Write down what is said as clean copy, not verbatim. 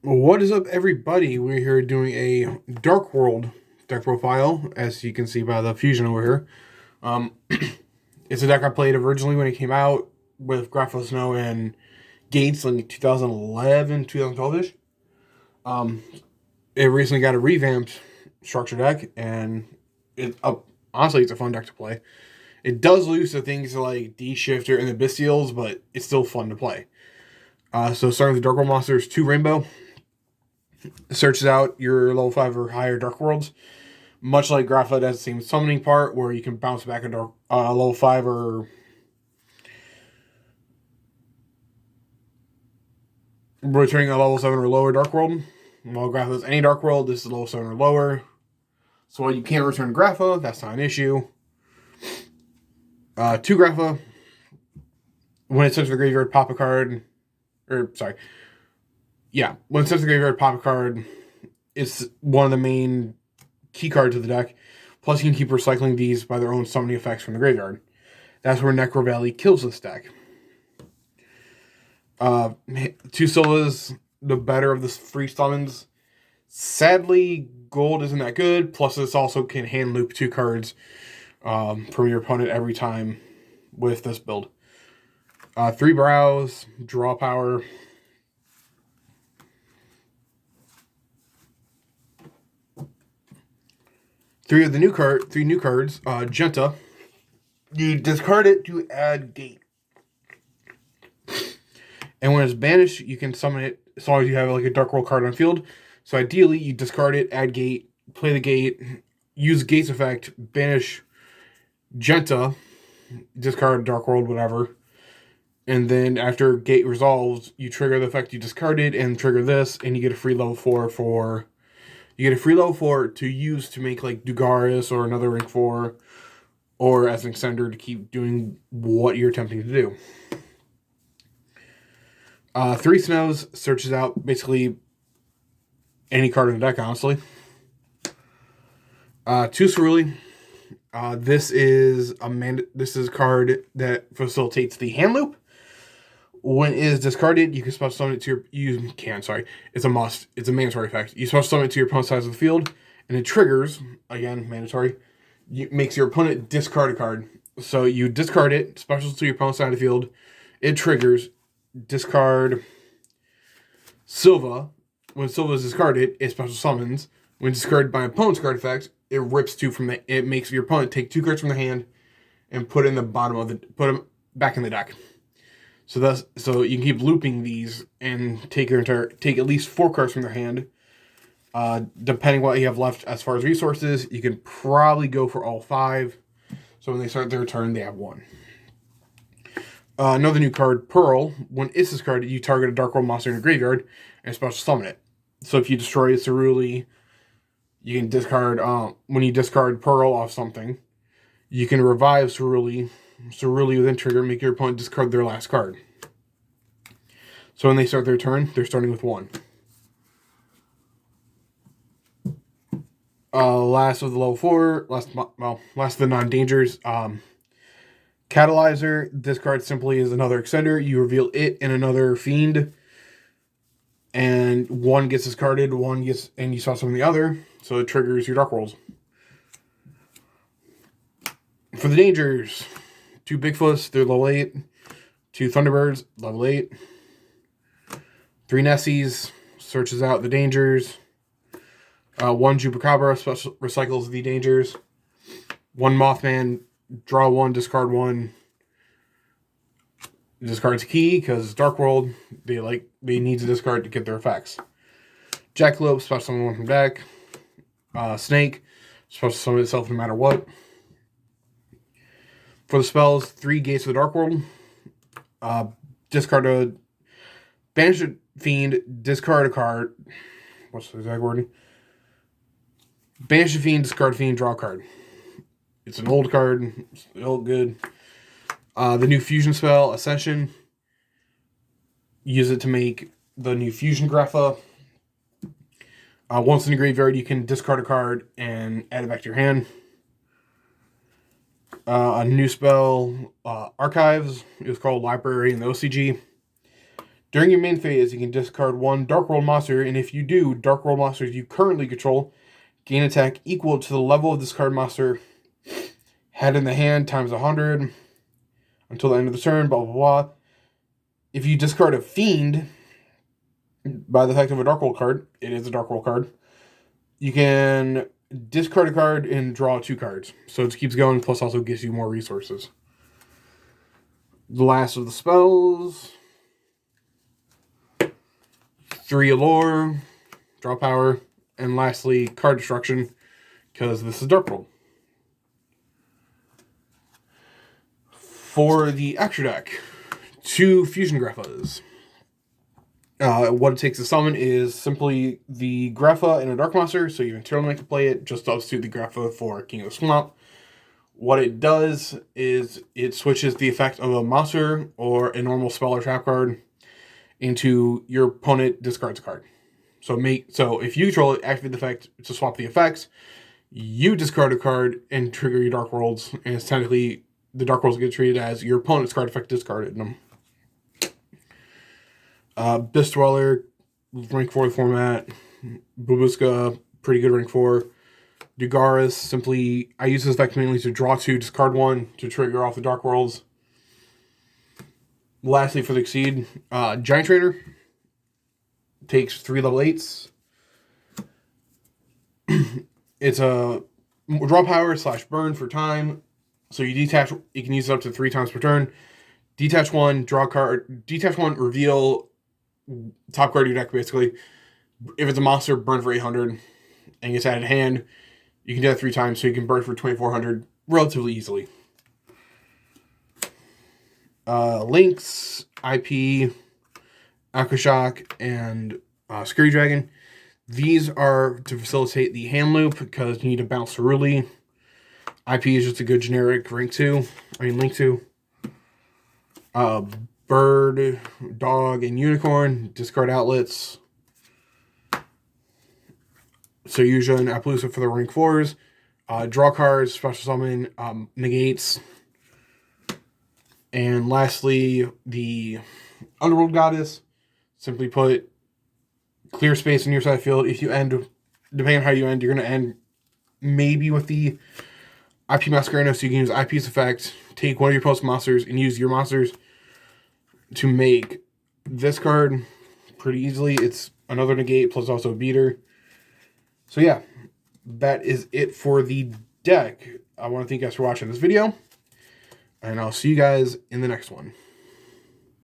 What is up, everybody? We're here doing a Dark World deck profile, as you can see by the fusion over here. Um, it's a deck I played originally when it came out with Grapho Snow and Gates in 2011, 2012-ish. Um, it recently got a revamped structure deck, and honestly, it's a fun deck to play. It does lose to things like D-Shifter and the Bystials, but it's still fun to play. So starting with the Dark World monsters, 2 Rainbow. Searches out your level 5 or higher Dark Worlds. Much like Graphite has the same summoning part where you can bounce back a dark, level 5 or returning a level 7 or lower Dark World. While Grapha is any Dark World, this is level 7 or lower. So while you can't return Grapha, that's not an issue. 2 Grapha. When it sends to the graveyard, pop a card. When it sends to the graveyard, pop a card. It's one of the main key cards of the deck. Plus, you can keep recycling these by their own summoning effects from the graveyard. That's where Necro Valley kills this deck. 2 Silvas, the better of the free summons. Sadly, gold isn't that good. Plus, this also can hand loop 2 cards from your opponent every time with this build. 3 Brows, draw power. Three new cards. Genta. You discard it to add Gate. And when it's banished, you can summon it as long as you have like a Dark World card on field. So ideally, you discard it, add Gate, play the Gate, use Gate's effect, banish Genta, discard Dark World, whatever. And then after Gate resolves, you trigger the effect you discarded and trigger this, and you get a free level 4 for... You get a free level 4 to use to make like Dugaris or another rank 4, or as an extender to keep doing what you're attempting to do. 3 Snows searches out basically any card in the deck, honestly. 2 Ceruli. This is a card that facilitates the hand loop. When it is discarded, you can special summon it to your... It's a must. It's a mandatory effect. You special summon it to your opponent's side of the field, and it triggers, again, mandatory, makes your opponent discard a card. So you discard it, special to your opponent's side of the field, it triggers, discard Silva. When Silva is discarded, it special summons. When discarded by an opponent's card effect, it rips 2 from the... It makes your opponent take 2 cards from the hand and put in the bottom of the... Put them back in the deck. So you can keep looping these and take at least 4 cards from their hand. Depending what you have left as far as resources, you can probably go for all 5. So when they start their turn, they have 1. Another new card, Pearl. When it's discarded, you target a Dark World monster in your graveyard and special summon it. So if you destroy a Ceruli, you can discard... when you discard Pearl off something, you can revive Ceruli. Ceruli will then trigger, make your opponent discard their last card. So when they start their turn, they're starting with 1. Last of the level 4, last of the non-dangers. Catalyzer, this card simply is another extender. You reveal it and another fiend, and one gets discarded, and you saw some of the other, so it triggers your Dark Worlds. For the dangers, 2 Bigfoots, they're level 8. 2 Thunderbirds, level 8. 3 Nessies, searches out the dangers. 1 Chupacabra, special recycles the dangers. 1 Mothman, draw 1, discard 1. Discards key, because Dark World, they need to discard to get their effects. Jackalope, special summon 1 from deck. Snake, special summon itself no matter what. For the spells, 3 Gates of the Dark World. Discard a... Banish a Fiend, discard a card. What's the exact wording? Banish a Fiend, discard a Fiend, draw a card. It's an old card. It's still good. The new fusion spell, Ascension. Use it to make the new fusion Grapha. Once in the graveyard, you can discard a card and add it back to your hand. A new spell, Archives. It was called Library in the OCG. During your main phase, you can discard one Dark World monster, and if you do, Dark World monsters you currently control gain attack equal to the level of this card monster had in the hand times 100 until the end of the turn, blah, blah, blah. If you discard a Fiend by the effect of a Dark World card, it is a Dark World card, you can discard a card and draw 2 cards. So it keeps going, plus also gives you more resources. The last of the spells. 3 Allure, draw power, and lastly, card destruction, because this is Dark World. For the extra deck, 2 Fusion Greffas. What it takes to summon is simply the Greffa and a Dark Monster, so you internally can play it, just substitute the Greffa for King of the Swamp. What it does is it switches the effect of a monster or a normal spell or trap card into your opponent discards a card. So if you control it, activate the effect to swap the effects, you discard a card and trigger your Dark Worlds, and it's technically the Dark Worlds get treated as your opponent's card effect discarded in them. Beast Dweller, rank 4 format. Babushka, pretty good rank 4. Dugaris, simply, I use this effect mainly to draw 2, discard 1 to trigger off the Dark Worlds. Lastly, for the Exceed, Giant Trainer takes 3 level 8s. It's a draw power / burn for time. So you detach, you can use it up to 3 times per turn. Detach 1, draw card. Detach 1, reveal top card of your deck, basically. If it's a monster, burn for 800 and gets added hand. You can do that 3 times, so you can burn for 2400 relatively easily. Lynx, IP, Aquashock, and Scurry Dragon. These are to facilitate the hand loop because you need to bounce Ceruli. IP is just a good generic Link 2. Bird, Dog, and Unicorn. Discard outlets. So YUGIOH and Appaloosa for the rank 4s. Draw cards, special summon, negates. And lastly, the Underworld Goddess. Simply put, clear space in your side field. If you end, depending on how you end, you're going to end maybe with the IP Masquerano, so you can use IP's effect, take one of your post monsters, and use your monsters to make this card pretty easily. It's another negate plus also a beater. So yeah, that is it for the deck. I want to thank you guys for watching this video, and I'll see you guys in the next one.